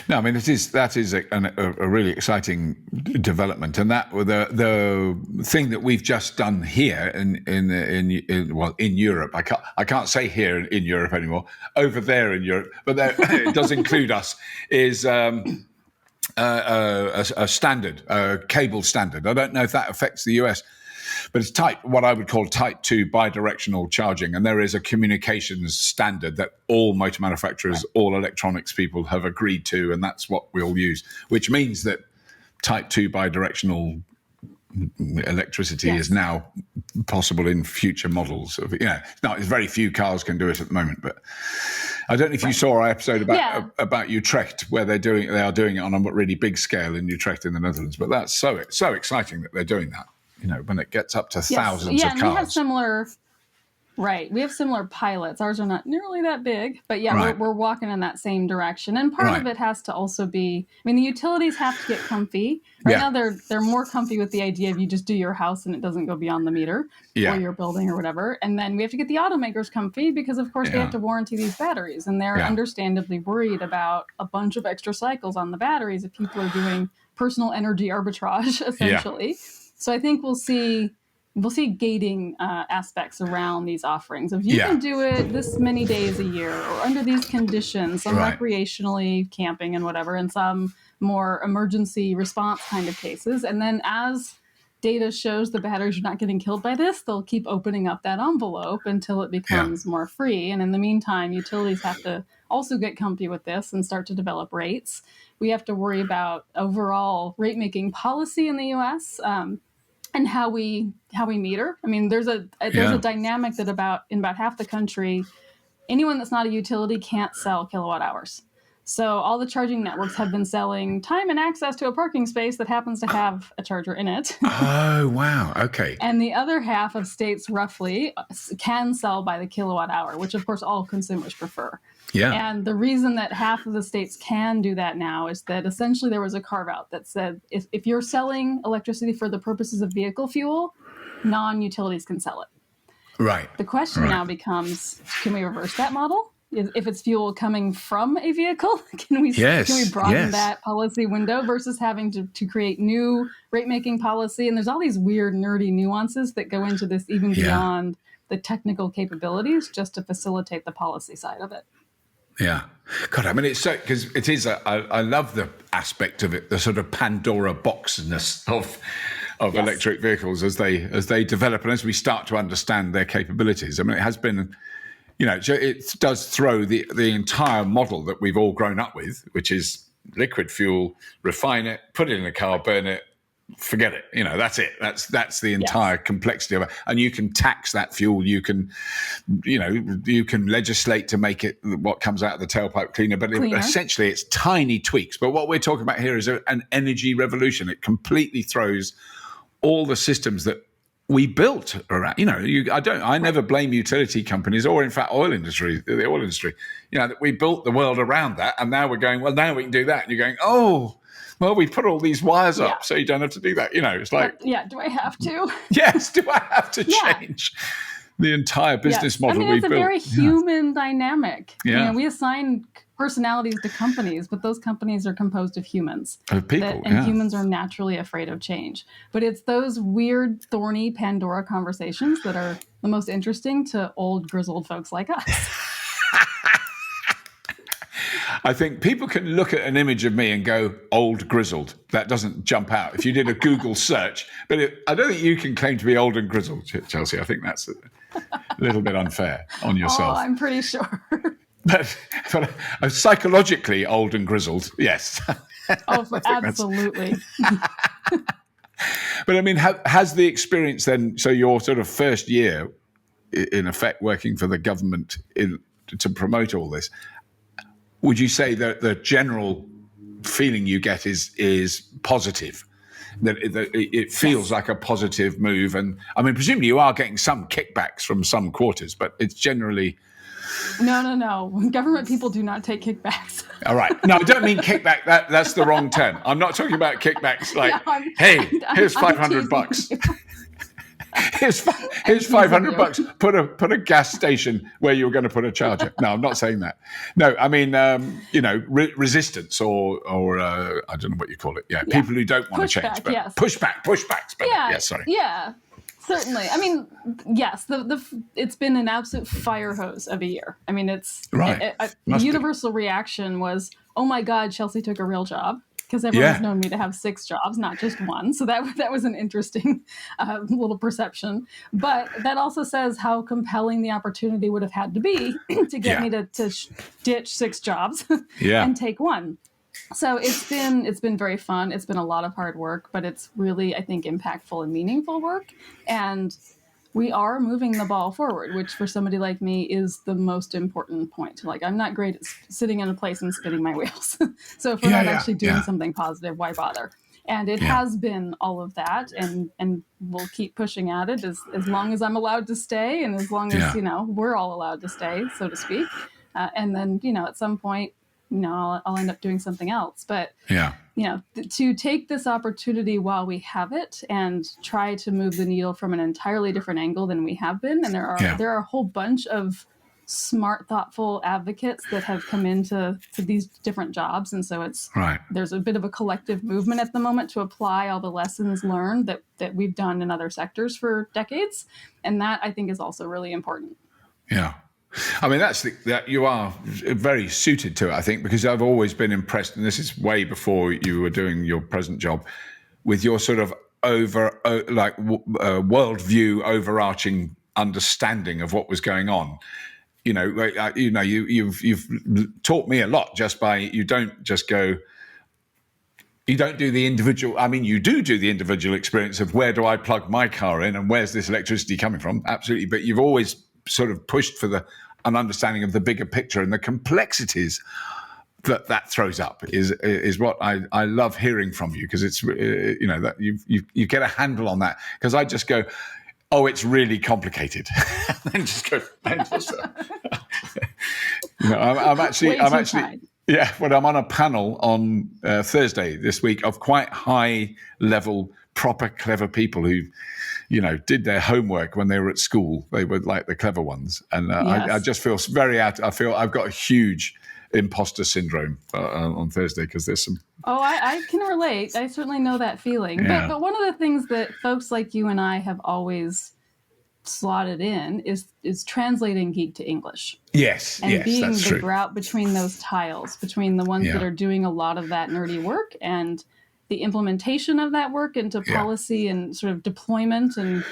Speaker 1: No, I mean that is a really exciting development, and that the thing that we've just done here in Europe. I can't say here in Europe anymore. Over there in Europe, but it does include us. Is a standard, a cable standard. I don't know if that affects the US, but it's what I would call type 2 bi-directional charging. And there is a communications standard that all motor manufacturers, all electronics people have agreed to, and that's what we'll use, which means that type 2 bi-directional electricity is now possible in future models. It's very few cars can do it at the moment, but I don't know if you saw our episode about Utrecht, where they are doing it on a really big scale in Utrecht in the Netherlands. But that's so exciting that they're doing that. When it gets up to thousands of cars.
Speaker 2: Yeah, we have similar. Right. We have similar pilots. Ours are not nearly that big, but we're walking in that same direction. And part of it has to also be, I mean, the utilities have to get comfy. Right now they're more comfy with the idea of you just do your house and it doesn't go beyond the meter or your building or whatever. And then we have to get the automakers comfy because, of course, they have to warranty these batteries. And they're understandably worried about a bunch of extra cycles on the batteries if people are doing personal energy arbitrage, essentially. So I think we'll see gating aspects around these offerings. If you can do it this many days a year or under these conditions, some recreationally camping and whatever, and some more emergency response kind of cases. And then as data shows the batteries are not getting killed by this, they'll keep opening up that envelope until it becomes more free. And in the meantime, utilities have to also get comfy with this and start to develop rates. We have to worry about overall rate making policy in the U.S., and how we meter. I mean, there's a dynamic that in about half the country, anyone that's not a utility can't sell kilowatt hours. So all the charging networks have been selling time and access to a parking space that happens to have a charger in it.
Speaker 1: Oh, wow. Okay.
Speaker 2: And the other half of states roughly can sell by the kilowatt hour, which of course all consumers prefer. Yeah. And the reason that half of the states can do that now is that essentially there was a carve out that said if you're selling electricity for the purposes of vehicle fuel, non-utilities can sell it.
Speaker 1: Right.
Speaker 2: The question now becomes, can we reverse that model? If it's fuel coming from a vehicle, can we broaden that policy window versus having to create new rate-making policy? And there's all these weird, nerdy nuances that go into this even beyond the technical capabilities just to facilitate the policy side of it.
Speaker 1: Yeah. God, I mean, it's so, because it is, I love the aspect of it, the sort of Pandora boxness of electric vehicles as they develop and as we start to understand their capabilities. I mean, it has been, it does throw the entire model that we've all grown up with, which is liquid fuel, refine it, put it in a car, burn it, forget it. That's it. That's the entire complexity of it. And you can tax that fuel. You can legislate to make it what comes out of the tailpipe cleaner. But essentially, it's tiny tweaks. But what we're talking about here is an energy revolution. It completely throws all the systems that we built around. I never blame utility companies or, in fact, the oil industry. That we built the world around that, and now we're going, well, now we can do that. And you're going, oh. Well, we put all these wires up so you don't have to do that. It's like...
Speaker 2: do I have to?
Speaker 1: Yes, do I have to change the entire business model we built?
Speaker 2: It's a very human dynamic. Yeah. We assign personalities to companies, but those companies are composed of humans.
Speaker 1: Of people,
Speaker 2: and humans are naturally afraid of change. But it's those weird, thorny Pandora conversations that are the most interesting to old, grizzled folks like us.
Speaker 1: I think people can look at an image of me and go, old grizzled. That doesn't jump out. If you did a Google search, but I don't think you can claim to be old and grizzled, Chelsea. I think that's a little bit unfair on yourself.
Speaker 2: Oh, I'm pretty sure.
Speaker 1: But psychologically old and grizzled, yes.
Speaker 2: Oh, absolutely.
Speaker 1: But I mean, has the experience then, so your sort of first year, in effect, working for the government to promote all this, would you say that the general feeling you get is positive? That it feels like a positive move? And I mean, presumably you are getting some kickbacks from some quarters, but it's generally...
Speaker 2: No. Government people do not take kickbacks.
Speaker 1: All right. No, I don't mean kickback. That's the wrong term. I'm not talking about kickbacks like, hey, here's $500. Here's $500. Put a gas station where you were going to put a charger. No, I'm not saying that. No, I mean resistance or I don't know what you call it. Yeah, people who don't want to change. But pushbacks. But sorry.
Speaker 2: Yeah, certainly. I mean, yes, it's been an absolute fire hose of a year. I mean, it's
Speaker 1: right.
Speaker 2: The universal reaction was, oh my God, Chelsea took a real job. Because everyone's known me to have 6 jobs, not just one. So that was an interesting little perception. But that also says how compelling the opportunity would have had to be to get me to ditch 6 jobs and take one. So it's been very fun. It's been a lot of hard work, but it's really, I think, impactful and meaningful work. And we are moving the ball forward, which for somebody like me is the most important point. Like, I'm not great at sitting in a place and spinning my wheels. So if we're not actually doing something positive, why bother? And it has been all of that, and we'll keep pushing at it as long as I'm allowed to stay, and as long as we're all allowed to stay, so to speak. And then at some point, I'll end up doing something else. But to take this opportunity while we have it and try to move the needle from an entirely different angle than we have been, and there are a whole bunch of smart, thoughtful advocates that have come into these different jobs, and so there's a bit of a collective movement at the moment to apply all the lessons learned that we've done in other sectors for decades, and that I think is also really important.
Speaker 1: Yeah. I mean, that you are very suited to it, I think, because I've always been impressed, and this is way before you were doing your present job, with your sort of worldview, overarching understanding of what was going on. You've taught me a lot just by, you don't just go, you don't do the individual. I mean, you do the individual experience of where do I plug my car in and where's this electricity coming from? Absolutely. But you've always sort of pushed for an understanding of the bigger picture, and the complexities that throws up is what I love hearing from you, because it's that you get a handle on that, because I just go, oh, it's really complicated. And then just go, I'm actually but I'm on a panel on Thursday this week of quite high level, proper, clever people who did their homework when they were at school. They were like the clever ones. And I just feel I feel I've got a huge imposter syndrome on Thursday, because there's some...
Speaker 2: Oh, I can relate. I certainly know that feeling. Yeah. But one of the things that folks like you and I have always slotted in is translating geek to English.
Speaker 1: Yes,
Speaker 2: and being
Speaker 1: that's
Speaker 2: the
Speaker 1: true.
Speaker 2: grout between those tiles, between the ones that are doing a lot of that nerdy work and the implementation of that work into policy and sort of deployment. And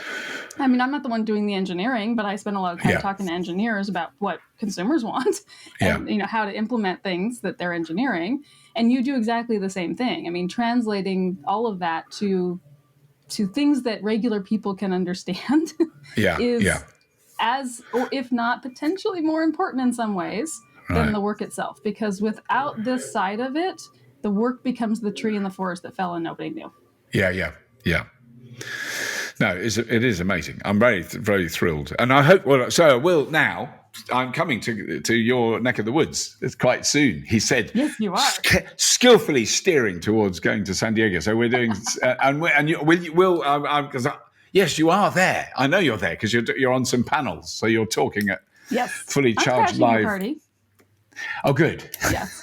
Speaker 2: I mean, I'm not the one doing the engineering, but I spend a lot of time talking to engineers about what consumers want and, you know, how to implement things that they're engineering. And you do exactly the same thing. I mean, translating all of that to things that regular people can understand is as, or if not potentially more important in some ways than the work itself. Because without this side of it, the work becomes the tree in the forest that fell and nobody knew.
Speaker 1: Yeah. No, it is amazing. I'm very, very thrilled. And I hope, well, so I will now. I'm coming to your neck of the woods. It's quite soon, he said.
Speaker 2: Yes, you are.
Speaker 1: Skillfully steering towards going to San Diego. So we're doing, yes, you are there. I know you're there because you're on some panels. So you're talking at Fully Charged Live.
Speaker 2: Party.
Speaker 1: Oh, good.
Speaker 2: Yes.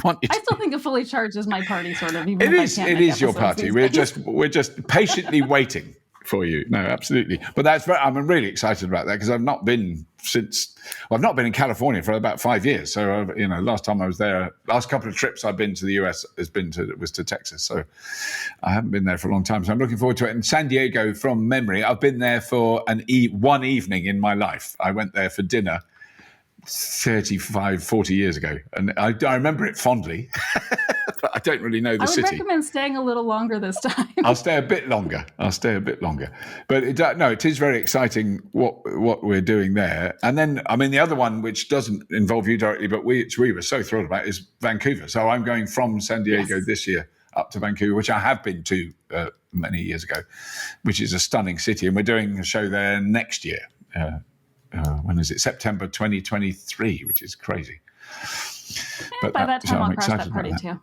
Speaker 2: I still think of Fully Charged as my party, sort of. Even
Speaker 1: it is your party. We're just patiently waiting for you. No, absolutely. But I'm really excited about that because I've not been in California for about 5 years. So, last time I was there, last couple of trips I've been to the US was to Texas. So I haven't been there for a long time. So I'm looking forward to it. And San Diego, from memory, I've been there for one evening in my life. I went there for dinner 35, 40 years ago. And I remember it fondly, but I don't really know the city.
Speaker 2: I would recommend staying a little longer this time.
Speaker 1: I'll stay a bit longer. But it is very exciting what we're doing there. And then, I mean, the other one, which doesn't involve you directly, but we were so thrilled about, is Vancouver. So I'm going from San Diego this year up to Vancouver, which I have been to many years ago, which is a stunning city. And we're doing a show there next year. When is it? September 2023, which is crazy.
Speaker 2: But by that time, I'll crash that party too.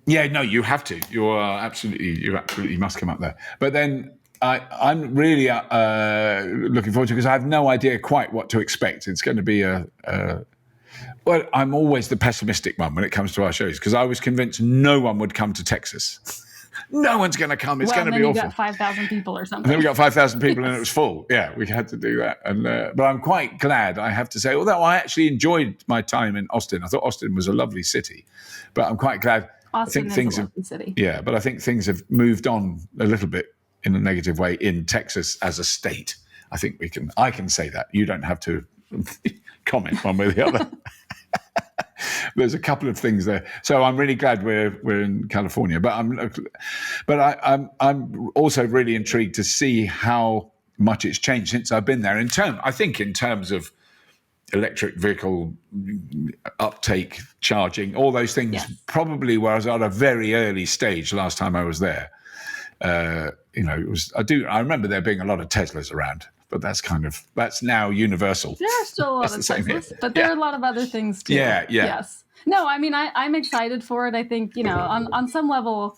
Speaker 1: Yeah, no, you have to. You absolutely must come up there. But then I'm really looking forward to it because I have no idea quite what to expect. It's going to be well, I'm always the pessimistic one when it comes to our shows because I was convinced no one would come to Texas. No one's going to come. It's going to be awful.
Speaker 2: Then you got 5,000 people or something.
Speaker 1: And then we got 5,000 people and it was full. Yeah, we had to do that. And but I'm quite glad, I have to say, although I actually enjoyed my time in Austin. I thought Austin was a lovely city. But I'm quite glad.
Speaker 2: Austin is a lovely city.
Speaker 1: Yeah, but I think things have moved on a little bit in a negative way in Texas as a state. I think I can say that. You don't have to comment one way or the other. There's a couple of things there, so I'm really glad we're in California. But I'm also really intrigued to see how much it's changed since I've been there. In terms of electric vehicle uptake, charging, all those things, probably was at a very early stage last time I was there. It was. I remember there being a lot of Teslas around. But that's now universal.
Speaker 2: There are still a lot of Teslas, but there are a lot of other things too.
Speaker 1: Yeah.
Speaker 2: Yes. No, I mean, I'm excited for it. I think, on some level,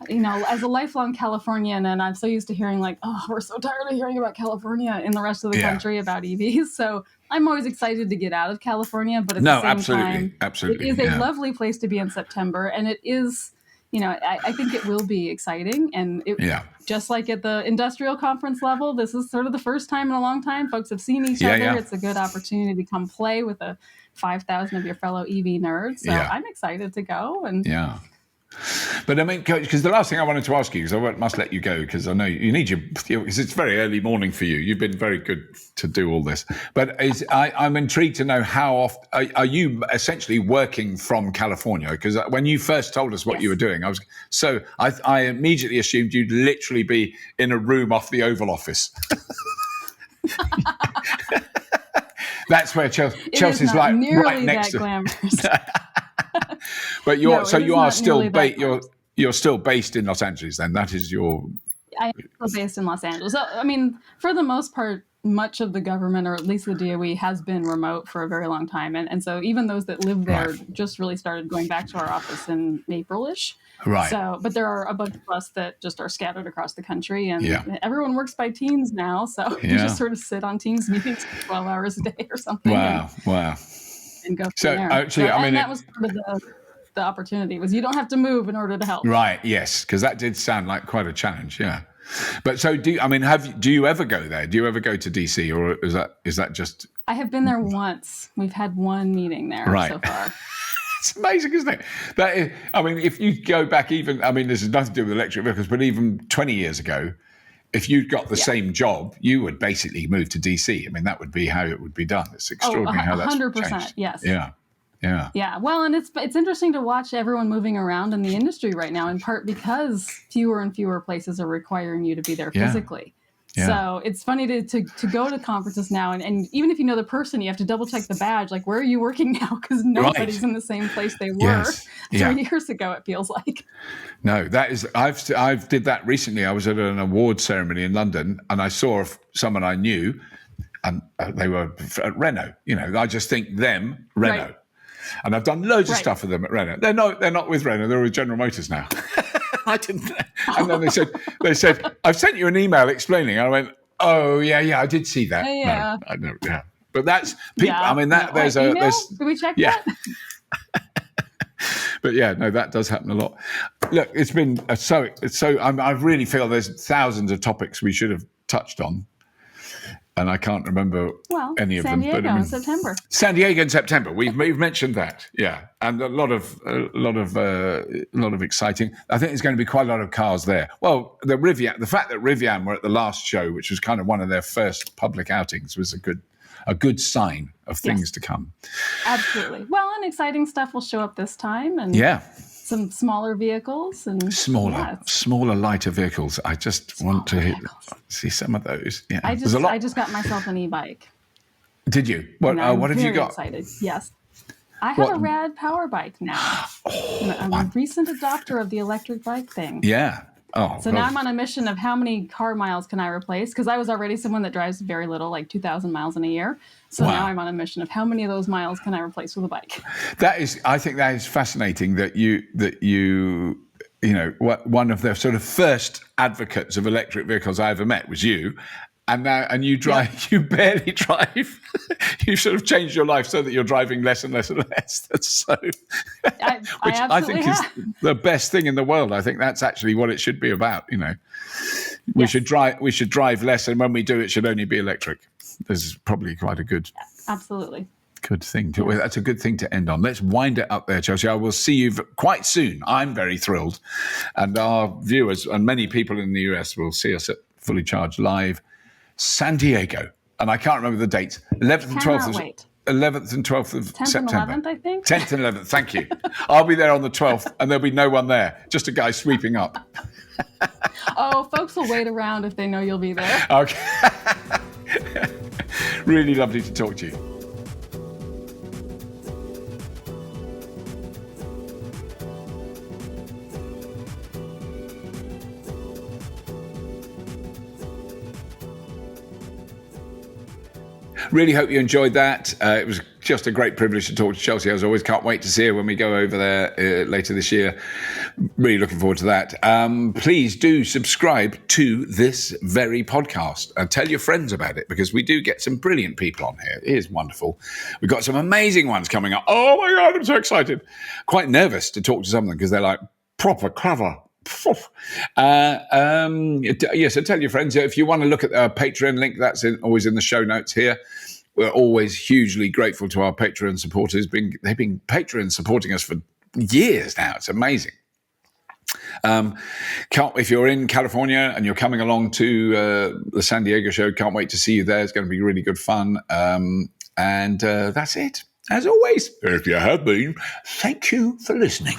Speaker 2: as a lifelong Californian, and I'm so used to hearing like, oh, we're so tired of hearing about California in the rest of the country about EVs. So I'm always excited to get out of California, but at the same time, it is a lovely place to be in September. And it is, I think it will be exciting. And just like at the industrial conference level, this is sort of the first time in a long time folks have seen each other. Yeah. It's a good opportunity to come play with 5,000 of your fellow EV nerds. So I'm excited to go. And
Speaker 1: But I mean, because the last thing I wanted to ask you, because I must let you go, because I know you need because it's very early morning for you. You've been very good to do all this. But I'm intrigued to know how often are you essentially working from California? Because when you first told us what you were doing, I immediately assumed you'd literally be in a room off the Oval Office. That's where Chelsea's like right next to.
Speaker 2: Glamorous.
Speaker 1: But you're still based in Los Angeles. Then that is your.
Speaker 2: I am still based in Los Angeles. So, I mean, for the most part, much of the government, or at least the DOE, has been remote for a very long time, and so even those that live there just really started going back to our office in April-ish.
Speaker 1: Right.
Speaker 2: So, but there are a bunch of us that just are scattered across the country, and everyone works by teams now. So you just sort of sit on Teams meetings for 12 hours a day or something.
Speaker 1: Wow. And
Speaker 2: go from there.
Speaker 1: Actually,
Speaker 2: that was part of the opportunity, was you don't have to move in order to help.
Speaker 1: Right. Yes, because that did sound like quite a challenge. Yeah. But so do you ever go there? Do you ever go to DC, or is that just?
Speaker 2: I have been there once. We've had one meeting there so far.
Speaker 1: It's amazing, isn't it? That is, I mean, if you go back even, I mean, this has nothing to do with electric vehicles, but even 20 years ago, if you'd got the same job, you would basically move to DC. I mean, that would be how it would be done. It's extraordinary how that's
Speaker 2: 100%,
Speaker 1: changed.
Speaker 2: yes.
Speaker 1: Yeah.
Speaker 2: Well, and it's interesting to watch everyone moving around in the industry right now, in part because fewer and fewer places are requiring you to be there physically. Yeah. So it's funny to go to conferences now, and even if you know the person, you have to double check the badge. Like, where are you working now? Because nobody's in the same place they were 3 years ago. It feels like.
Speaker 1: No, that is. I've did that recently. I was at an award ceremony in London, and I saw someone I knew, and they were at Renault. You know, I just think them Renault, right. And I've done loads of stuff with them at Renault. They're not with Renault. They're with General Motors now. I didn't. And then they said, I've sent you an email explaining. I went, oh yeah, I did see that.
Speaker 2: Yeah.
Speaker 1: No, I know, yeah. But that's people. Yeah. I mean, there's
Speaker 2: Did we check that?
Speaker 1: But yeah, no, that does happen a lot. Look, it's been so. I really feel there's thousands of topics we should have touched on. And I can't remember any of them.
Speaker 2: San Diego in September.
Speaker 1: San Diego in September. We've mentioned that, yeah, and a lot of exciting. I think there's going to be quite a lot of cars there. Well, the fact that Rivian were at the last show, which was kind of one of their first public outings, was a good sign of things to come.
Speaker 2: Absolutely. Well, and exciting stuff will show up this time, and some smaller vehicles and
Speaker 1: smaller, lighter vehicles. I just want to see some of those. Yeah,
Speaker 2: I just got myself an e-bike.
Speaker 1: Did you? What have you got?
Speaker 2: Excited. Yes, I have a rad power bike now. I'm a recent adopter of the electric bike thing.
Speaker 1: Yeah. Oh,
Speaker 2: so now I'm on a mission of how many car miles can I replace? Because I was already someone that drives very little, like 2,000 miles in a year. So now I'm on a mission of how many of those miles can I replace with a bike? I think that is fascinating that you know, one of the sort of first advocates of electric vehicles I ever met was you. And you drive, you barely drive. You sort of changed your life so that you're driving less and less and less. That's so, which I think is the best thing in the world. I think that's actually what it should be about. You know, we should drive less, and when we do, it should only be electric. This is probably quite a good, good thing. That's a good thing to end on. Let's wind it up there, Chelsea. I will see you quite soon. I'm very thrilled, and our viewers and many people in the US will see us at Fully Charged Live. San Diego, and I can't remember the dates. 11th and 12th. 11th and 12th of 10th September. 10th and 11th, I think.
Speaker 1: 10th and 11th. Thank you. I'll be there on the 12th, and there'll be no one there. Just a guy sweeping up.
Speaker 2: Oh, folks will wait around if they know you'll be there.
Speaker 1: Okay. Really lovely to talk to you. Really hope you enjoyed that. It was just a great privilege to talk to Chelsea. As always, can't wait to see her when we go over there later this year. Really looking forward to that. Please do subscribe to this very podcast and tell your friends about it, because we do get some brilliant people on here. It is wonderful. We've got some amazing ones coming up. Oh my God, I'm so excited. Quite nervous to talk to some of them because they're like proper clever. So tell your friends. If you want to look at our Patreon link, that's always in the show notes here. We're always hugely grateful to our Patreon supporters. They've been Patreon supporting us for years now. It's amazing. If you're in California and you're coming along to the San Diego show, can't wait to see you there. It's going to be really good fun. And that's it. As always, if you have been, thank you for listening.